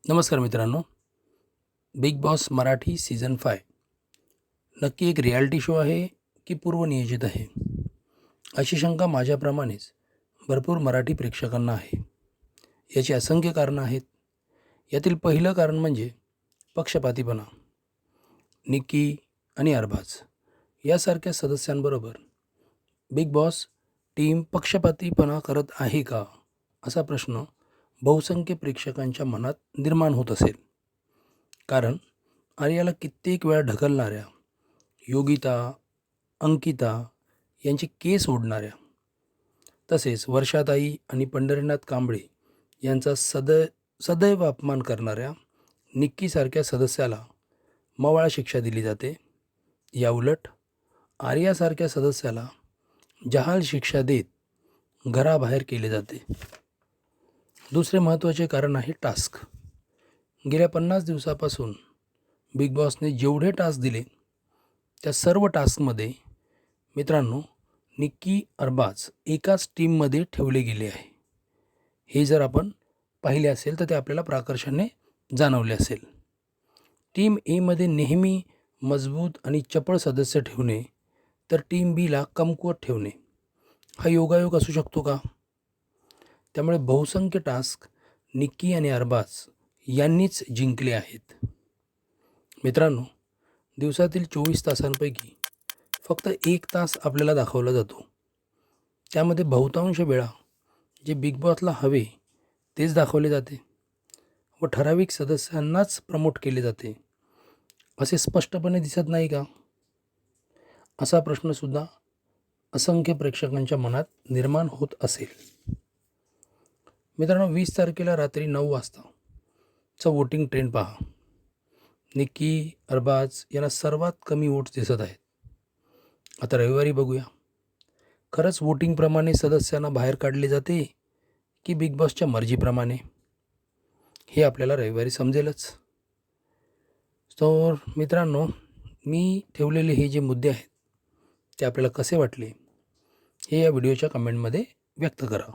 नमस्कार मित्रांनो. Big boss Marathi season 5 नक्की एक रियालिटी शो आहे की पूर्वनियोजित आहे, अशी शंका माझ्याप्रमाणेच भरपूर मराठी प्रेक्षकांना आहे. याची असंख्य कारणं आहेत. यातील पहिलं कारण म्हणजे पक्षपातीपणा. निक्की आणि अरबाज यासारख्या सदस्यांबरोबर बिग बॉस टीम पक्षपातीपणा करत आहे का, असा प्रश्न बहुसंख्य प्रेक्षकांच्या मनात निर्माण होत असेल. कारण आर्याला कित्येक वेळा ढकलणाऱ्या योगिता, अंकिता यांची केस ओढणाऱ्या, तसेच वर्षाताई आणि पंढरीनाथ कांबळे यांचा सदैव अपमान करणाऱ्या निक्कीसारख्या सदस्याला मवाळा शिक्षा दिली जाते. याउलट आर्यासारख्या सदस्याला जहाल शिक्षा देत घराबाहेर केले जाते. दुसरे महत्त्वाचे कारण आहे टास्क. गेल्या 50 दिवसापासून बिग बॉसने जेवढे टास्क दिले त्या सर्व टास्कमध्ये मित्रांनो निक्की, अरबाज एकाच टीममध्ये ठेवले गेले आहे. हे जर आपण पाहिले असेल तर ते आपल्याला प्राकर्षाने जाणवले असेल. टीम एमध्ये नेहमी मजबूत आणि चपळ सदस्य ठेवणे, तर टीम बीला कमकुवत ठेवणे हा योगायोग असू शकतो का? त्यामुळे बहुसंख्य टास्क निक्की आणि अरबाज यांनीच जिंकले आहेत. मित्रांनो, दिवसातील 24 तासांपैकी फक्त 1 तास आपल्याला दाखवला जातो. त्यामध्ये बहुतांश वेळा जे बिग बॉसला हवे तेच दाखवले जाते व ठराविक सदस्यांनाच प्रमोट केले जाते, असे स्पष्टपणे दिसत नाही का? असा प्रश्नसुद्धा असंख्य प्रेक्षकांच्या मनात निर्माण होत असेल. मित्रांनो, 20 तारखेला रात्री 9 वाजताचा वोटिंग ट्रेंड पहा. निक्की, अरबाज यांना सर्वात कमी वोट्स दिसत आहेत. आता रविवारी बघूया, खरंच वोटिंगप्रमाणे सदस्यांना बाहेर काढले जाते की बिग बॉसच्या मर्जीप्रमाणे, हे आपल्याला रविवारी समजेलच. तर मित्रांनो, मी ठेवलेले हे जे मुद्दे आहेत ते आपल्याला कसे वाटले हे या व्हिडिओच्या कमेंटमध्ये व्यक्त करा.